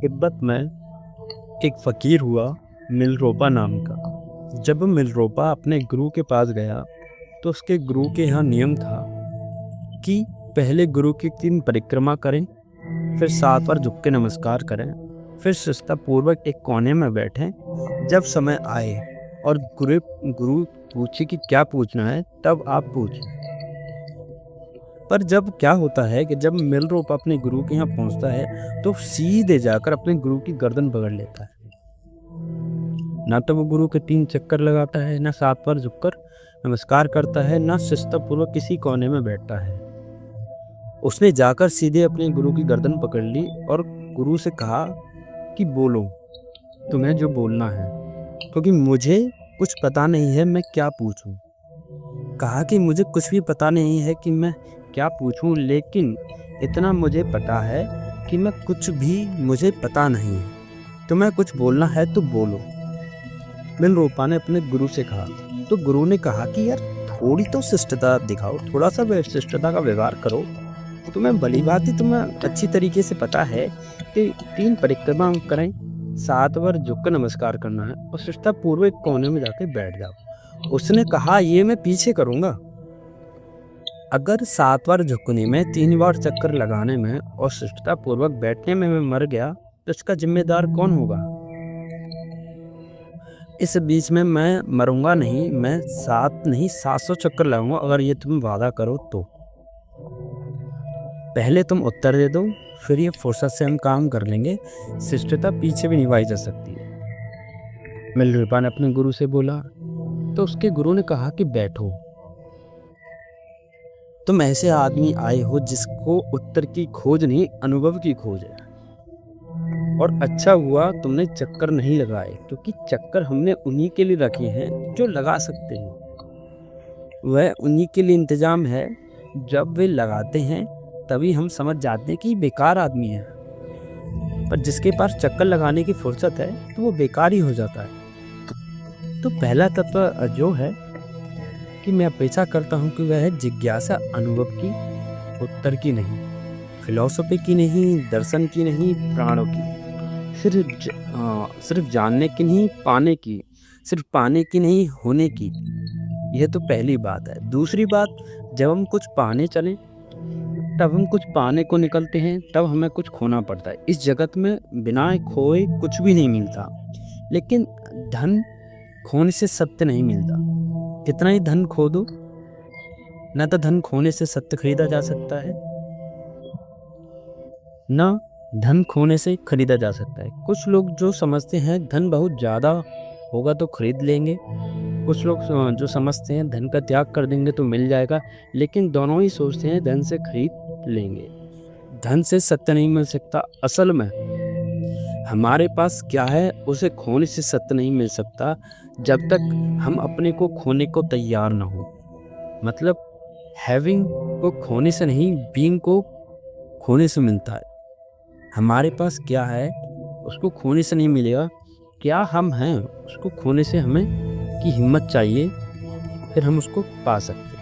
तिब्बत में एक फ़कीर हुआ मिलरोपा नाम का। जब मिलरोपा अपने गुरु के पास गया तो उसके गुरु के यहाँ नियम था कि पहले गुरु की 3 परिक्रमा करें, फिर 7 बार झुक के नमस्कार करें, फिर शिष्टापूर्वक एक कोने में बैठें। जब समय आए और गुरु पूछे कि क्या पूछना है तब आप पूछें। पर जब क्या होता है कि जब मिलरोपा अपने गुरु के यहाँ पहुँचता है तो सीधे जाकर अपने गुरु की गर्दन पकड़ लेता है। ना तो वो गुरु के 3 चक्कर लगाता है, ना 7 बार झुककर नमस्कार करता है, ना शिष्टापूर्वक किसी कोने में बैठता है। उसने जाकर सीधे अपने गुरु की गर्दन पकड़ ली और गुरु से कहा कि बोलो, तुम्हें जो बोलना है, क्योंकि मुझे कुछ पता नहीं है मैं क्या पूछूं। कहा कि मुझे कुछ भी पता नहीं है कि मैं क्या पूछूं, लेकिन इतना मुझे पता है कि मैं कुछ भी मुझे पता नहीं है। तुम्हें कुछ बोलना है तो बोलो। मिलरोपा ने अपने गुरु से कहा। तो गुरु ने कहा कि यार थोड़ी तो शिष्टता दिखाओ, थोड़ा सा शिष्टता का व्यवहार करो। तुम्हें भली भांति तुम्हें अच्छी तरीके से पता है कि 3 परिक्रमा करें, 7 बार झुककर नमस्कार करना है और शिष्टापूर्वक कोने में जाके बैठ जाओ। उसने कहा ये मैं पीछे करूँगा। अगर 7 बार झुकने में, 3 बार चक्कर लगाने में और शिष्टापूर्वक बैठने में मैं मर गया तो इसका जिम्मेदार कौन होगा? इस बीच में मैं मरूंगा नहीं, मैं 7 नहीं 700 चक्कर लगाऊंगा अगर ये तुम वादा करो तो। पहले तुम उत्तर दे दो, फिर ये फुर्सत से हम काम कर लेंगे। शिष्टता पीछे भी निभाई जा सकती है। मिलरोपा ने अपने गुरु से बोला। तो उसके गुरु ने कहा कि बैठो। तुम ऐसे आदमी आए हो जिसको उत्तर की खोज नहीं, अनुभव की खोज है। और अच्छा हुआ तुमने चक्कर नहीं लगाए, क्योंकि चक्कर हमने उन्हीं के लिए रखे हैं जो लगा सकते हैं। वह उन्हीं के लिए इंतजाम है, जब वे लगाते हैं तभी हम समझ जाते हैं कि बेकार आदमी है। पर जिसके पास चक्कर लगाने की फुर्सत है तो वो बेकार ही हो जाता है। तो पहला तत्व जो है कि मैं अपेक्षा करता हूँ कि वह है जिज्ञासा अनुभव की, उत्तर की नहीं, फिलॉसफी की नहीं, दर्शन की नहीं, प्राणों की। सिर्फ जानने की नहीं, पाने की। सिर्फ पाने की नहीं, होने की। यह तो पहली बात है। दूसरी बात, जब हम कुछ पाने चलें तब हम कुछ पाने को निकलते हैं, तब हमें कुछ खोना पड़ता है। इस जगत में बिना खोए कुछ भी नहीं मिलता, लेकिन धन खोने से सत्य नहीं मिलता। कितना ही धन खो दो, न तो धन खोने से सत्य खरीदा जा सकता है, न धन खोने से खरीदा जा सकता है। कुछ लोग जो समझते हैं धन बहुत ज़्यादा होगा तो खरीद लेंगे, कुछ लोग जो समझते हैं धन का त्याग कर देंगे तो मिल जाएगा, लेकिन दोनों ही सोचते हैं धन से खरीद लेंगे। धन से सत्य नहीं मिल सकता। असल में हमारे पास क्या है उसे खोने से सत्य नहीं मिल सकता जब तक हम अपने को खोने को तैयार ना हो। मतलब हैविंग को खोने से नहीं, बीइंग को खोने से मिलता है। हमारे पास क्या है उसको खोने से नहीं मिलेगा। क्या हम हैं उसको खोने से हमें की हिम्मत चाहिए, फिर हम उसको पा सकते हैं।